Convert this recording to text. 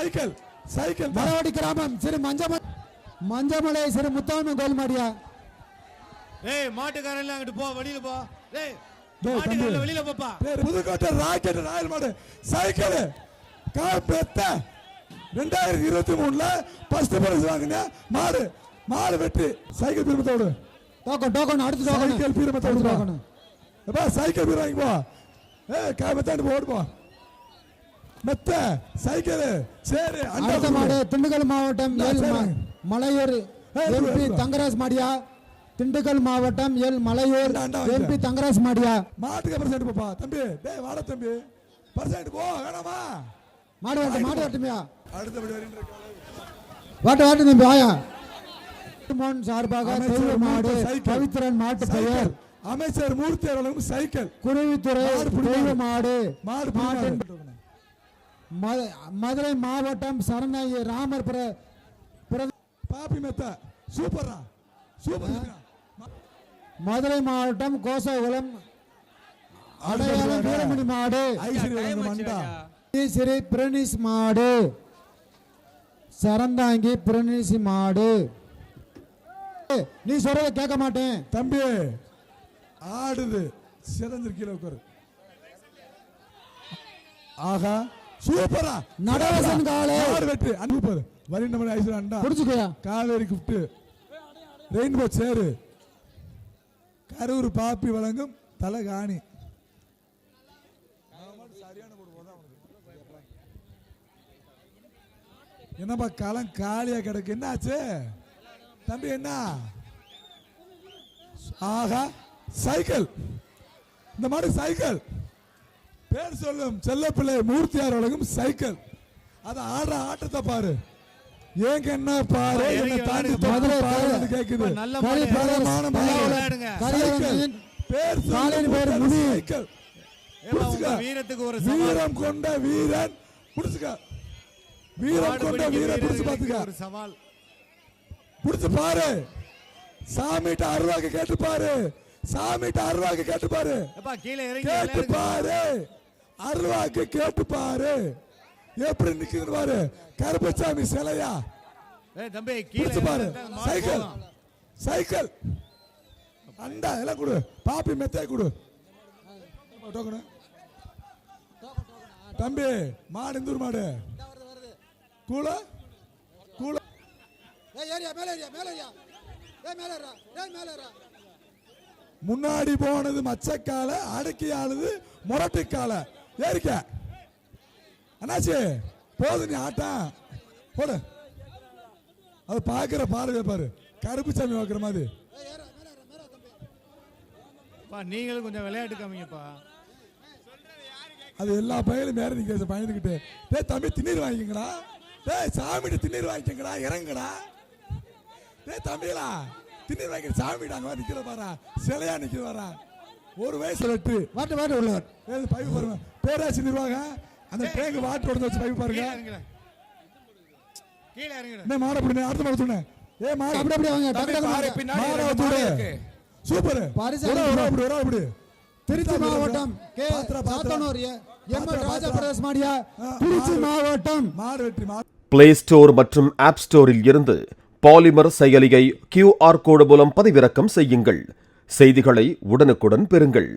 Cycle cycle Maravadi கிராமம் சிறு மஞ்சமலை சிறு முத்தாம கோல் மாடியா. ஏய் மாட்டுக்காரன் அங்கிட்டு போ, வெளியில போ. டேய் மாட்டுக்காரன் வெளியில போப்பா. புதுக்கோட்டை ராக்கெட் ராயல் மாடு சைக்கிள் காப்பெத்த 2023ல ஃபர்ஸ்ட் பிரைஸ் வாங்குங்க. மாடு மாடு வெற்றி. சைக்கிள் பீரமத்தோடு டோக்கன் அடுத்து சைக்கிள் பீரமத்தோடு டோக்கன். எப்பா சைக்கிள் பீர வாங்கி போ. காப்பெத்தாண்டு போடு போ. மெத்த சைக்கிள் சரி. அடுத்த மாடு திண்டுக்கல் மாவட்டம் மலையூர் எம்பி தங்கராஜ் மாடியா. திண்டுக்கல் மாவட்டம் மலையூர் எம்பி தங்கராஜ் மாடியா. மாட்டுக்கு பர்சன்ட் போப்பா தம்பி. டேய் வாடா தம்பி பர்சன்ட் போ. வேணாமா மாடு வரட்டுமியா. அடுத்தபடி வருகின்ற வாட்டு தம்பி ஆயா. மோன் சார்பாக தெய்வ மாடு பவித்ரன் மாட்டு பெயர் அமைச்சர் மூர்த்தி அவர்களும் சைக்கிள் குருவித்துறை தெய்வ மாடு மாடு. மதுரை மாவட்டம் சரணாயி ராமர் பாப்பி மெத்த சூப்பரா சூப்பர். மதுரை மாவட்டம் கோசகுளம் அடையாளம் வீரமணி மாடு ஸ்ரீ பிரணீஸ் மாடு சரந்தாங்கி பிரணீசி மாடு. நீ சொல்றத கேட்க மாட்டேன் தம்பி. ஆடுது சிறந்து கீழே உட்காரு. ஆஹா சூப்பரா நடராசன் காலே வெற்றி. சூப்பர் வரிண்டமணி ஐஸ்வர்யா அண்டா புடிச்சுக்கயா. காவேரி கிஃப்ட் ரெயின்போ சேரு கரூர் பாப்பி வழங்கும் தலகாணி. என்னப்பா களம் காலியா கிடக்கு. என்ன ஆச்சு தம்பி? என்ன ஆகா சைக்கிள். இந்த மாதிரி சைக்கிள் பேர் சொல்லும் செல்லப்பிள்ளை மூர்த்தியார் வழங்கும் சைக்கிள். அத ஆடுற ஆட்டத்தை பாரு. ஏங்க என்ன பாரு. என்ன தாண்டி மதுரை கேக்குது. பேர் சைக்கிள். வீரத்துக்கு ஒரு வீரம் கொண்ட வீரன் புடிச்சுக்க. வீரம் கொண்ட வீரன் புடிச்சு பாத்துக்க. ஒரு சவால் புடிச்சு பாரு. சாமிட்ட அருவாக்கு கேட்டு பாரு. சாமிட்ட அருவாக்கு கேட்டு பாரு. கீழே இறங்கி கேட்டு பாரு. அருவாக்கு கேட்டு பாரு. எப்படி நிக்குது பாரு. கருப்பசாமி சிலையா தம்பி கீழே பாரு. சைக்கிள் சைக்கிள் அண்டா எல்லாம் கொடு. பாப்பி மெத்தாய் கொடு. தம்பி மாடு இந்தூர் மாடு கூல கூல முன்னாடி போனது மச்சக்கால அடக்கி ஆளுது முரட்டுக்கால ஏறிக்க. அண்ணாச்சி போது நீ ஆட்டம் போடு. அது பாக்குற பார்வை பாரு. கருப்பு சாமி வைக்கிற மாதிரி. நீங்களும் கொஞ்சம் விளையாட்டு காமிங்கப்பா. அது எல்லா பையனும் மேல நிக்க பயந்துக்கிட்டு. டேய் தம்பி திண்ணீர் வாங்கிக்கங்கடா. டேய் சாமிட்டு திண்ணீர் வாங்கிக்கங்கடா. இறங்குடா. டேய் தம்பிகளா திண்ணீர் வாங்கி சாமிட்டு அங்க நிக்கிற பாரா. சிலையா நிக்கிற பாரா. ஒரு வயசு வெட்டு வாட்டு உள்ளவர் பைப்பு பாருங்க. பேராட்சி நிர்வாகம் அந்த டேங்க் வாட்டர் உடனே வச்சு பைப்பு பாருங்க. கீழே இறங்குங்க. என்ன மாட புடி. அடுத்த மாட சொன்னேன். ஏ மாட அப்படி வாங்க. சூப்பர் அப்படி. திருச்சி மாவட்டம் சாத்தனூர் ராஜபிரதேஷ் மாடியா. திருச்சி மாவட்டம் மாடு வெற்றி. பிளே ஸ்டோர் மற்றும் ஆப் ஸ்டோரில் இருந்து பாலிமர் செயலியை QR கோடு மூலம் பதிவிறக்கம் செய்யுங்கள். செய்திகளை உடனுக்குடன் பெறுங்கள்.